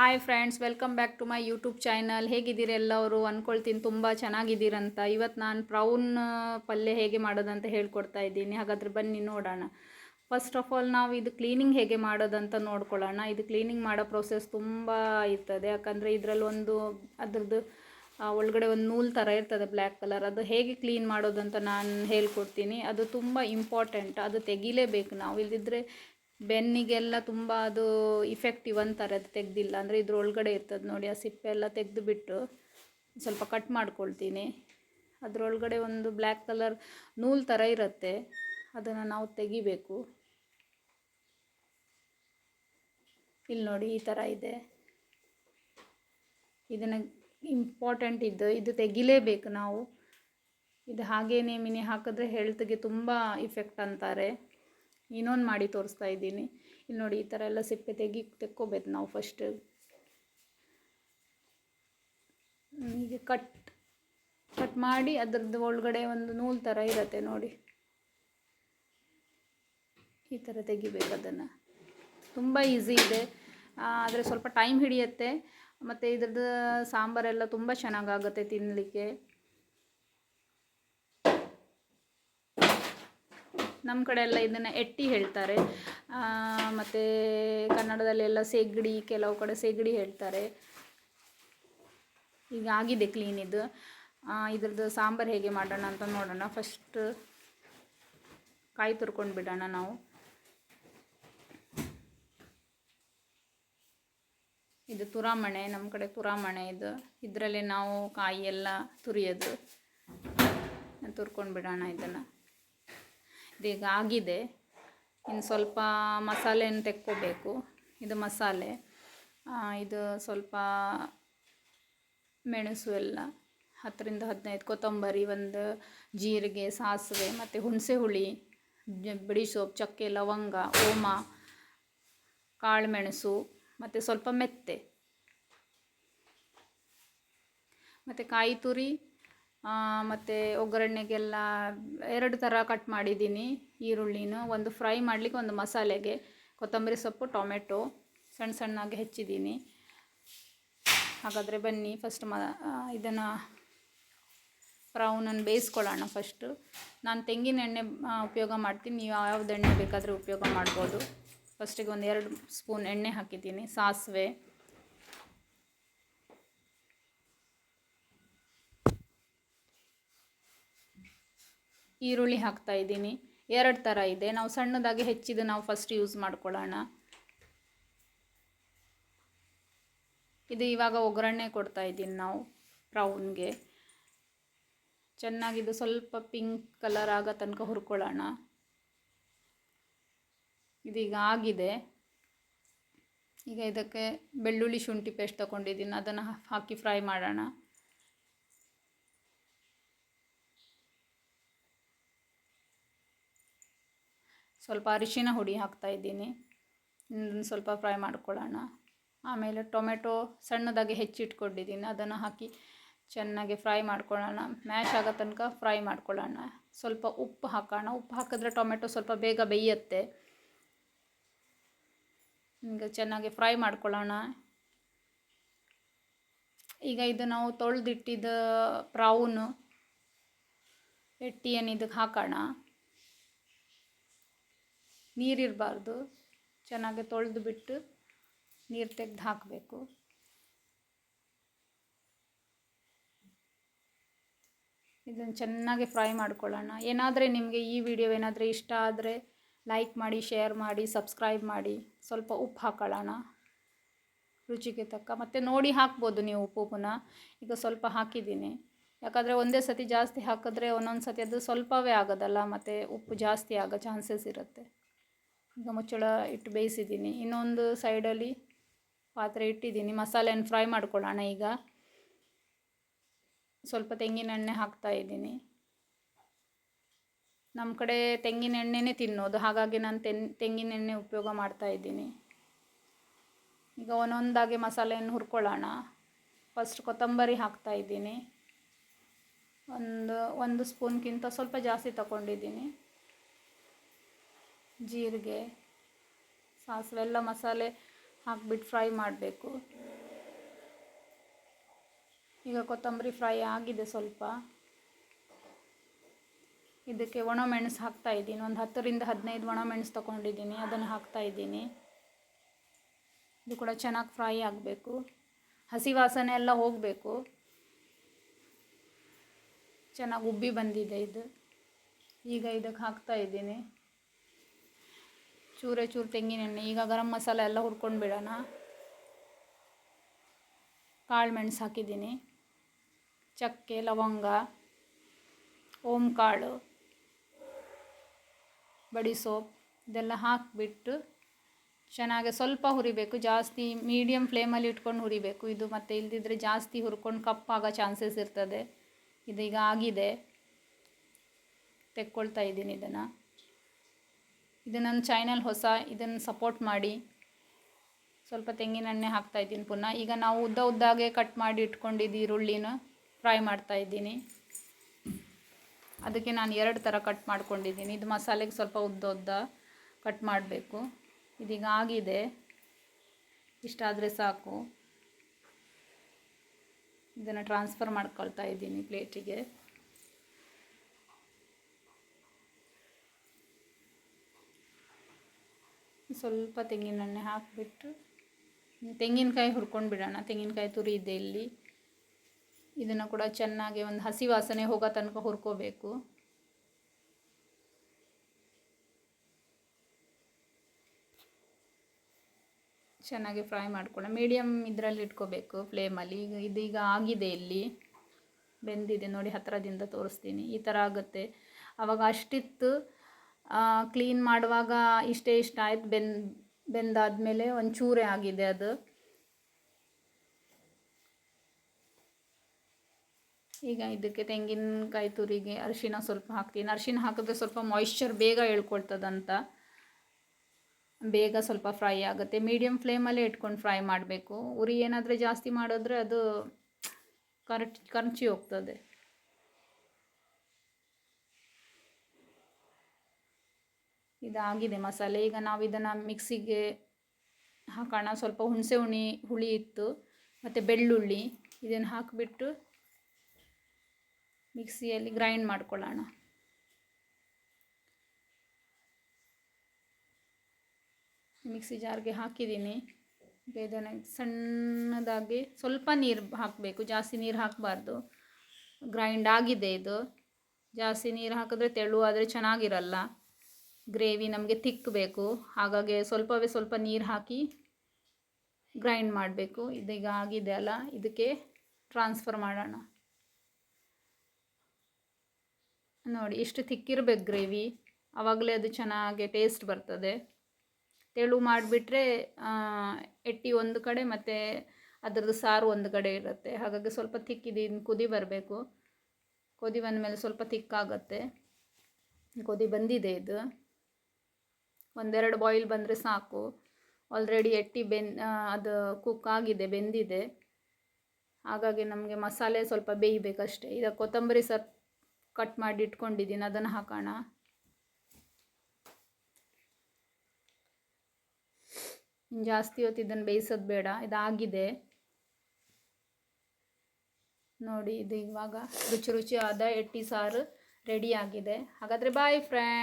Hi friends, welcome back to my YouTube channel. ಹೇಗಿದ್ದೀರಿ ಎಲ್ಲವರು? ಅಂದ್ಕೊಳ್ತೀನಿ ತುಂಬ ಚೆನ್ನಾಗಿದ್ದೀರಂತ. ಇವತ್ತು ನಾನು ಪ್ರೌನ್ ಪಲ್ಯ ಹೇಗೆ ಮಾಡೋದಂತ ಹೇಳ್ಕೊಡ್ತಾ ಇದ್ದೀನಿ. ಹಾಗಾದರೆ ಬನ್ನಿ ನೋಡೋಣ. ಫಸ್ಟ್ ಆಫ್ ಆಲ್ ನಾವು ಇದು ಕ್ಲೀನಿಂಗ್ ಹೇಗೆ ಮಾಡೋದಂತ ನೋಡ್ಕೊಳ್ಳೋಣ. ಇದು ಕ್ಲೀನಿಂಗ್ ಮಾಡೋ ಪ್ರೊಸೆಸ್ ತುಂಬ ಇರ್ತದೆ. ಯಾಕಂದರೆ ಇದರಲ್ಲಿ ಅದ್ರದ್ದು ಒಳಗಡೆ ಒಂದು ನೂಲು ಥರ ಇರ್ತದೆ, ಬ್ಲ್ಯಾಕ್ ಕಲರ್. ಅದು ಹೇಗೆ ಕ್ಲೀನ್ ಮಾಡೋದಂತ ನಾನು ಹೇಳ್ಕೊಡ್ತೀನಿ. ಅದು ತುಂಬ ಇಂಪಾರ್ಟೆಂಟ್. ಅದು ತೆಗಿಲೇಬೇಕು ನಾವು, ಇಲ್ಲದಿದ್ದರೆ ಬೆನ್ನಿಗೆಲ್ಲ ತುಂಬ ಅದು ಇಫೆಕ್ಟಿವ್ ಅಂತಾರೆ. ಅದು ತೆಗೆದಿಲ್ಲ ಅಂದರೆ ಇದ್ರೊಳಗಡೆ ಇರ್ತದೆ ನೋಡಿ. ಆ ಸಿಪ್ಪೆ ಎಲ್ಲ ತೆಗೆದುಬಿಟ್ಟು ಸ್ವಲ್ಪ ಕಟ್ ಮಾಡ್ಕೊಳ್ತೀನಿ. ಅದರೊಳಗಡೆ ಒಂದು ಬ್ಲ್ಯಾಕ್ ಕಲರ್ ನೂಲು ಥರ ಇರುತ್ತೆ, ಅದನ್ನು ನಾವು ತೆಗಿಬೇಕು. ಇಲ್ಲಿ ನೋಡಿ, ಈ ಥರ ಇದೆ. ಇದನ್ನು ಇಂಪಾರ್ಟೆಂಟ್ ಇದು ತೆಗಿಲೇಬೇಕು ನಾವು. ಇದು ಹಾಗೇನೆ ಮಿನಿ ಹಾಕಿದ್ರೆ ಹೆಲ್ತ್ಗೆ ತುಂಬ ಇಫೆಕ್ಟ್ ಅಂತಾರೆ. ಇನ್ನೊಂದು ಮಾಡಿ ತೋರಿಸ್ತಾ ಇದ್ದೀನಿ. ಇಲ್ಲಿ ನೋಡಿ, ಈ ಥರ ಎಲ್ಲ ಸಿಪ್ಪೆ ತೆಕ್ಕೋಬೇಕು ನಾವು ಫಸ್ಟ್. ಹೀಗೆ ಕಟ್ ಮಾಡಿ ಅದರದ್ದು ಒಳಗಡೆ ಒಂದು ನೂಲು ಥರ ಇರುತ್ತೆ ನೋಡಿ, ಈ ಥರ ತೆಗಿಬೇಕು. ಅದನ್ನು ತುಂಬ ಈಸಿ ಇದೆ, ಆದರೆ ಸ್ವಲ್ಪ ಟೈಮ್ ಹಿಡಿಯುತ್ತೆ. ಮತ್ತು ಇದ್ರದ್ದು ಸಾಂಬಾರೆಲ್ಲ ತುಂಬ ಚೆನ್ನಾಗಾಗುತ್ತೆ ತಿನ್ನಲಿಕ್ಕೆ. ನಮ್ಮ ಕಡೆ ಎಲ್ಲ ಇದನ್ನು ಎಟ್ಟಿ ಹೇಳ್ತಾರೆ, ಮತ್ತು ಕನ್ನಡದಲ್ಲೆಲ್ಲ ಸೇಗಡಿ, ಕೆಲವು ಕಡೆ ಸೇಗಡಿ ಹೇಳ್ತಾರೆ. ಈಗ ಆಗಿದೆ ಕ್ಲೀನ್ ಇದು. ಇದ್ರದ್ದು ಸಾಂಬಾರು ಹೇಗೆ ಮಾಡೋಣ ಅಂತ ನೋಡೋಣ. ಫಸ್ಟ್ ಕಾಯಿ ತುರ್ಕೊಂಡು ಬಿಡೋಣ ನಾವು. ಇದು ತುರಾಮಣೆ, ನಮ್ಮ ಕಡೆ ತುರಾಮಣೆ ಇದು. ಇದರಲ್ಲೇ ನಾವು ಕಾಯಿ ಎಲ್ಲ ತುರಿಯೋದು. ತುರ್ಕೊಂಡು ಬಿಡೋಣ ಇದನ್ನು. ಇದೀಗ ಆಗಿದೆ. ಇನ್ನು ಸ್ವಲ್ಪ ಮಸಾಲೆಯನ್ನು ತೆಕ್ಕೋಬೇಕು. ಇದು ಮಸಾಲೆ, ಇದು ಸ್ವಲ್ಪ ಮೆಣಸು ಎಲ್ಲ 10-15, ಕೊತ್ತಂಬರಿ, ಒಂದು ಜೀರಿಗೆ, ಸಾಸಿವೆ, ಮತ್ತು ಹುಣಸೆ ಹುಳಿ, ಬಿಡಿ ಸೊಪ್ಪು, ಚಕ್ಕೆ, ಲವಂಗ, ಓಮ, ಕಾಳು ಮೆಣಸು, ಮತ್ತು ಸ್ವಲ್ಪ ಮೆತ್ತೆ, ಮತ್ತು ಕಾಯಿ ತುರಿ, ಮತ್ತು ಒಗ್ಗರಣೆಗೆಲ್ಲ 2 ಥರ ಕಟ್ ಮಾಡಿದ್ದೀನಿ ಈರುಳ್ಳಿನ. ಒಂದು ಫ್ರೈ ಮಾಡಲಿಕ್ಕೆ, ಒಂದು ಮಸಾಲೆಗೆ. ಕೊತ್ತಂಬರಿ ಸೊಪ್ಪು, ಟೊಮೆಟೊ ಸಣ್ಣ ಸಣ್ಣಗೆ ಹೆಚ್ಚಿದ್ದೀನಿ. ಹಾಗಾದರೆ ಬನ್ನಿ ಫಸ್ಟ್ ಇದನ್ನು ಪ್ರೌನನ್ನು ಬೇಯಿಸ್ಕೊಳ್ಳೋಣ. ಫಸ್ಟು ನಾನು ತೆಂಗಿನ ಎಣ್ಣೆ ಉಪಯೋಗ ಮಾಡ್ತೀನಿ, ನೀವು ಯಾವ್ದು ಎಣ್ಣೆ ಬೇಕಾದರೆ ಉಪಯೋಗ ಮಾಡ್ಬೋದು. ಫಸ್ಟಿಗೆ ಒಂದು 2 ಸ್ಪೂನ್ ಎಣ್ಣೆ ಹಾಕಿದ್ದೀನಿ. ಸಾಸಿವೆ, ಈರುಳ್ಳಿ ಹಾಕ್ತಾ ಇದ್ದೀನಿ. 2 ಥರ ಇದೆ, ನಾವು ಸಣ್ಣದಾಗಿ ಹೆಚ್ಚಿದ್ದು ನಾವು ಫಸ್ಟ್ ಯೂಸ್ ಮಾಡ್ಕೊಳ್ಳೋಣ. ಇದು ಇವಾಗ ಒಗ್ಗರಣೆ ಕೊಡ್ತಾ ಇದ್ದೀನಿ ನಾವು ಪ್ರೌನ್ಗೆ. ಚೆನ್ನಾಗಿದ್ದು ಸ್ವಲ್ಪ ಪಿಂಕ್ ಕಲರ್ ಆಗೋ ತನಕ ಹುರ್ಕೊಳ್ಳೋಣ. ಇದೀಗ ಆಗಿದೆ. ಈಗ ಇದಕ್ಕೆ ಬೆಳ್ಳುಳ್ಳಿ ಶುಂಠಿ ಪೇಸ್ಟ್ ತೊಗೊಂಡಿದ್ದೀನಿ, ಅದನ್ನು ಹಾಕಿ ಫ್ರೈ ಮಾಡೋಣ. ಸ್ವಲ್ಪ ಅರಿಶಿನ ಹುಡಿ ಹಾಕ್ತಾ ಇದ್ದೀನಿ. ಸ್ವಲ್ಪ ಫ್ರೈ ಮಾಡ್ಕೊಳ್ಳೋಣ. ಆಮೇಲೆ ಟೊಮೆಟೊ ಸಣ್ಣದಾಗಿ ಹೆಚ್ಚಿಟ್ಕೊಂಡಿದ್ದೀನಿ, ಅದನ್ನು ಹಾಕಿ ಚೆನ್ನಾಗಿ ಫ್ರೈ ಮಾಡ್ಕೊಳ್ಳೋಣ. ಮ್ಯಾಶ್ ಆಗೋ ತನಕ ಫ್ರೈ ಮಾಡ್ಕೊಳ್ಳೋಣ. ಸ್ವಲ್ಪ ಉಪ್ಪು ಹಾಕೋಣ. ಉಪ್ಪು ಹಾಕಿದ್ರೆ ಟೊಮೆಟೊ ಸ್ವಲ್ಪ ಬೇಗ ಬೇಯುತ್ತೆ. ಈಗ ಚೆನ್ನಾಗಿ ಫ್ರೈ ಮಾಡ್ಕೊಳ್ಳೋಣ. ಈಗ ಇದು ನಾವು ತೊಳೆದಿಟ್ಟಿದ್ದ ಪ್ರೌನು ಎಟ್ಟಿಯನ್ನು ಇದಕ್ಕೆ ಹಾಕೋಣ. ನೀರಿರಬಾರ್ದು, ಚೆನ್ನಾಗಿ ತೊಳೆದು ಬಿಟ್ಟು ನೀರು ತೆಗೆದು ಹಾಕಬೇಕು. ಇದನ್ನು ಚೆನ್ನಾಗಿ ಫ್ರೈ ಮಾಡ್ಕೊಳ್ಳೋಣ. ಏನಾದರೆ ನಿಮಗೆ ಈ ವಿಡಿಯೋ ಏನಾದರೆ ಇಷ್ಟ ಆದರೆ ಲೈಕ್ ಮಾಡಿ, ಶೇರ್ ಮಾಡಿ, ಸಬ್ಸ್ಕ್ರೈಬ್ ಮಾಡಿ. ಸ್ವಲ್ಪ ಉಪ್ಪು ಹಾಕೊಳ್ಳೋಣ ರುಚಿಗೆ ತಕ್ಕ. ಮತ್ತು ನೋಡಿ ಹಾಕ್ಬೋದು ನೀವು ಉಪ್ಪು ಪುನಃ. ಈಗ ಸ್ವಲ್ಪ ಹಾಕಿದ್ದೀನಿ, ಯಾಕಂದರೆ ಒಂದೇ ಸತಿ ಜಾಸ್ತಿ ಹಾಕಿದ್ರೆ ಒಂದೊಂದು ಸತಿ ಅದು ಸ್ವಲ್ಪವೇ ಆಗೋದಲ್ಲ, ಮತ್ತು ಉಪ್ಪು ಜಾಸ್ತಿ ಆಗೋ ಚಾನ್ಸಸ್ ಇರುತ್ತೆ. ಈಗ ಮುಚ್ಚಳ ಇಟ್ಟು ಬೇಯಿಸಿದ್ದೀನಿ. ಇನ್ನೊಂದು ಸೈಡಲ್ಲಿ ಪಾತ್ರೆ ಇಟ್ಟಿದ್ದೀನಿ. ಮಸಾಲೆಯನ್ನು ಫ್ರೈ ಮಾಡ್ಕೊಳ್ಳೋಣ. ಈಗ ಸ್ವಲ್ಪ ತೆಂಗಿನ ಎಣ್ಣೆ ಹಾಕ್ತಾ ಇದ್ದೀನಿ. ನಮ್ಮ ಕಡೆ ತೆಂಗಿನ ಎಣ್ಣೆನೇ ತಿನ್ನೋದು, ಹಾಗಾಗಿ ನಾನು ತೆಂಗಿನ ಎಣ್ಣೆ ಉಪಯೋಗ ಮಾಡ್ತಾ ಇದ್ದೀನಿ. ಈಗ ಒಂದೊಂದಾಗಿ ಮಸಾಲೆಯನ್ನು ಹುರ್ಕೊಳ್ಳೋಣ. ಫಸ್ಟ್ ಕೊತ್ತಂಬರಿ ಹಾಕ್ತಾ ಇದ್ದೀನಿ. ಒಂದು ಸ್ಪೂನ್ಗಿಂತ ಸ್ವಲ್ಪ ಜಾಸ್ತಿ ತಗೊಂಡಿದ್ದೀನಿ. ಜೀರಿಗೆ, ಸಾಸಿವೆ ಎಲ್ಲ ಮಸಾಲೆ ಹಾಕಿಬಿಟ್ಟು ಫ್ರೈ ಮಾಡಬೇಕು. ಈಗ ಕೊತ್ತಂಬರಿ ಫ್ರೈ ಆಗಿದೆ ಸ್ವಲ್ಪ. ಇದಕ್ಕೆ ಒಣಮೆಣಸು ಹಾಕ್ತಾಯಿದ್ದೀನಿ. ಒಂದು 10-15 ಒಣಮೆಣಸು ತೊಗೊಂಡಿದ್ದೀನಿ, ಅದನ್ನು ಹಾಕ್ತಾಯಿದ್ದೀನಿ. ಇದು ಕೂಡ ಚೆನ್ನಾಗಿ ಫ್ರೈ ಆಗಬೇಕು, ಹಸಿ ವಾಸನೆ ಎಲ್ಲ ಹೋಗಬೇಕು. ಚೆನ್ನಾಗಿ ಉಬ್ಬಿ ಬಂದಿದೆ ಇದು. ಈಗ ಇದಕ್ಕೆ ಹಾಕ್ತಾಯಿದ್ದೀನಿ ಚೂರು ತೆಂಗಿನೆಣ್ಣೆ. ಈಗ ಗರಂ ಮಸಾಲ ಎಲ್ಲ ಹುರ್ಕೊಂಡು ಬಿಡೋಣ. ಕಾಳು ಮೆಣಸು ಹಾಕಿದ್ದೀನಿ, ಚಕ್ಕೆ, ಲವಂಗ, ಓಂ ಕಾಳು, ಬಡಿ ಸೋಪ್ ಇದೆಲ್ಲ ಹಾಕಿಬಿಟ್ಟು ಚೆನ್ನಾಗಿ ಸ್ವಲ್ಪ ಹುರಿಬೇಕು. ಜಾಸ್ತಿ ಮೀಡಿಯಮ್ ಫ್ಲೇಮಲ್ಲಿ ಇಟ್ಕೊಂಡು ಹುರಿಬೇಕು ಇದು, ಮತ್ತು ಇಲ್ದಿದ್ರೆ ಜಾಸ್ತಿ ಹುರ್ಕೊಂಡು ಕಪ್ಪಾಗೋ ಚಾನ್ಸಸ್ ಇರ್ತದೆ. ಇದೀಗ ಆಗಿದೆ, ತೆಕ್ಕೊಳ್ತಾ ಇದ್ದೀನಿ ಇದನ್ನು. ಇದು ನನ್ನ ಚಾನಲ್ ಹೊಸ, ಇದನ್ನು ಸಪೋರ್ಟ್ ಮಾಡಿ. ಸ್ವಲ್ಪ ತೆಂಗಿನೆಣ್ಣೆ ಹಾಕ್ತಾಯಿದ್ದೀನಿ ಪುನಃ. ಈಗ ನಾವು ಉದ್ದಾಗೆ ಕಟ್ ಮಾಡಿ ಇಟ್ಕೊಂಡಿದ್ದು ಈರುಳ್ಳಿನ ಫ್ರೈ ಮಾಡ್ತಾಯಿದ್ದೀನಿ. ಅದಕ್ಕೆ ನಾನು 2 ಥರ ಕಟ್ ಮಾಡ್ಕೊಂಡಿದ್ದೀನಿ. ಇದು ಮಸಾಲೆಗೆ ಸ್ವಲ್ಪ ಉದ್ದ ಕಟ್ ಮಾಡಬೇಕು. ಇದೀಗ ಆಗಿದೆ, ಇಷ್ಟಾದರೆ ಸಾಕು. ಇದನ್ನು ಟ್ರಾನ್ಸ್ಫರ್ ಮಾಡ್ಕೊಳ್ತಾ ಇದ್ದೀನಿ ಪ್ಲೇಟಿಗೆ. ಸ್ವಲ್ಪ ತೆಂಗಿನೆಣ್ಣೆ ಹಾಕಿಬಿಟ್ಟು ತೆಂಗಿನಕಾಯಿ ಹುರ್ಕೊಂಡು ಬಿಡೋಣ. ತೆಂಗಿನಕಾಯಿ ತುರಿ ಇದೆ ಇಲ್ಲಿ. ಇದನ್ನು ಕೂಡ ಚೆನ್ನಾಗಿ ಒಂದು ಹಸಿ ವಾಸನೆ ಹೋಗೋ ತನಕ ಹುರ್ಕೋಬೇಕು. ಚೆನ್ನಾಗಿ ಫ್ರೈ ಮಾಡ್ಕೊಳ್ಳೋಣ. ಮೀಡಿಯಮ್ ಇದರಲ್ಲಿ ಇಟ್ಕೋಬೇಕು ಫ್ಲೇಮಲ್ಲಿ. ಇದೀಗ ಆಗಿದೆ, ಇಲ್ಲಿ ಬೆಂದಿದೆ ನೋಡಿ. ಹತ್ತಿರದಿಂದ ತೋರಿಸ್ತೀನಿ, ಈ ಥರ ಆಗುತ್ತೆ. ಆವಾಗ ಅಷ್ಟಿತ್ತು ಕ್ಲೀನ್ ಮಾಡುವಾಗ ಇಷ್ಟ ಆಯ್ತು. ಬೆಂದಾದಮೇಲೆ ಒಂಚೂರೇ ಆಗಿದೆ ಅದು. ಈಗ ಇದಕ್ಕೆ ತೆಂಗಿನಕಾಯಿ ತುರಿಗೆ ಅರಿಶಿನ ಸ್ವಲ್ಪ ಹಾಕ್ತೀನಿ. ಅರಿಶಿನ ಹಾಕಿದ್ರೆ ಸ್ವಲ್ಪ ಮಾಯಿಶ್ಚರ್ ಬೇಗ ಎಳ್ಕೊಳ್ತದಂತ, ಬೇಗ ಸ್ವಲ್ಪ ಫ್ರೈ ಆಗುತ್ತೆ. ಮೀಡಿಯಮ್ ಫ್ಲೇಮಲ್ಲೇ ಇಟ್ಕೊಂಡು ಫ್ರೈ ಮಾಡಬೇಕು. ಉರಿ ಏನಾದರೂ ಜಾಸ್ತಿ ಮಾಡಿದ್ರೆ ಅದು ಕರ್ಚಿ ಹೋಗ್ತದೆ. ಇದಾಗಿದೆ ಮಸಾಲೆ. ಈಗ ನಾವು ಇದನ್ನು ಮಿಕ್ಸಿಗೆ ಹಾಕೋಣ. ಸ್ವಲ್ಪ ಹುಣಸೆ ಹುಳಿ ಇತ್ತು, ಮತ್ತು ಬೆಳ್ಳುಳ್ಳಿ ಇದನ್ನು ಹಾಕಿಬಿಟ್ಟು ಮಿಕ್ಸಿಯಲ್ಲಿ ಗ್ರೈಂಡ್ ಮಾಡ್ಕೊಳ್ಳೋಣ. ಮಿಕ್ಸಿ ಜಾರ್ಗೆ ಹಾಕಿದ್ದೀನಿ. ಇದನ್ನು ಸಣ್ಣದಾಗಿ ಸ್ವಲ್ಪ ನೀರು ಹಾಕಬೇಕು, ಜಾಸ್ತಿ ನೀರು ಹಾಕಬಾರ್ದು. ಗ್ರೈಂಡ್ ಆಗಿದೆ ಇದು. ಜಾಸ್ತಿ ನೀರು ಹಾಕಿದ್ರೆ ತೆಳುವಾದರೆ ಚೆನ್ನಾಗಿರಲ್ಲ. ಗ್ರೇವಿ ನಮಗೆ ತಿಕ್ಕಬೇಕು, ಹಾಗಾಗಿ ಸ್ವಲ್ಪ ನೀರು ಹಾಕಿ ಗ್ರೈಂಡ್ ಮಾಡಬೇಕು. ಇದೀಗ ಆಗಿದೆ ಅಲ್ಲ, ಇದಕ್ಕೆ ಟ್ರಾನ್ಸ್ಫರ್ ಮಾಡೋಣ. ನೋಡಿ, ಇಷ್ಟು ತಿಕ್ಕಿರಬೇಕು ಗ್ರೇವಿ, ಆವಾಗಲೇ ಅದು ಚೆನ್ನಾಗಿ ಟೇಸ್ಟ್ ಬರ್ತದೆ. ತೆಳು ಮಾಡಿಬಿಟ್ರೆ ಎಟ್ಟಿ ಒಂದು ಕಡೆ ಮತ್ತು ಅದರದ್ದು ಸಾರು ಒಂದು ಕಡೆ ಇರುತ್ತೆ. ಹಾಗಾಗಿ ಸ್ವಲ್ಪ ತಿಕ್ಕಿದ್ದು ಕುದಿ ಬರಬೇಕು. ಕುದಿ ಬಂದಮೇಲೆ ಸ್ವಲ್ಪ ತಿಕ್ಕಾಗತ್ತೆ. ಕುದಿ ಬಂದಿದೆ ಇದು. 1-2 ಬಾಯ್ಲ್ ಬಂದರೆ ಸಾಕು. ಆಲ್ರೆಡಿ ಎಟ್ಟಿ ಅದು ಕುಕ್ ಆಗಿದೆ, ಬೆಂದಿದೆ. ಹಾಗಾಗಿ ನಮಗೆ ಮಸಾಲೆ ಸ್ವಲ್ಪ ಬೇಯಬೇಕಷ್ಟೇ. ಈಗ ಕೊತ್ತಂಬರಿ ಕಟ್ ಮಾಡಿ ಇಟ್ಕೊಂಡಿದ್ದೀನಿ, ಅದನ್ನು ಹಾಕೋಣ. ಜಾಸ್ತಿ ಹೊತ್ತು ಇದನ್ನು ಬೇಯಿಸೋದು ಬೇಡ. ಇದಾಗಿದೆ ನೋಡಿ. ಇದು ಇವಾಗ ರುಚಿಯಾದ ಎಟ್ಟಿ ಸಾರು ರೆಡಿ ಆಗಿದೆ. ಹಾಗಾದರೆ ಬಾಯ್ ಫ್ರೆಂಡ್ಸ್.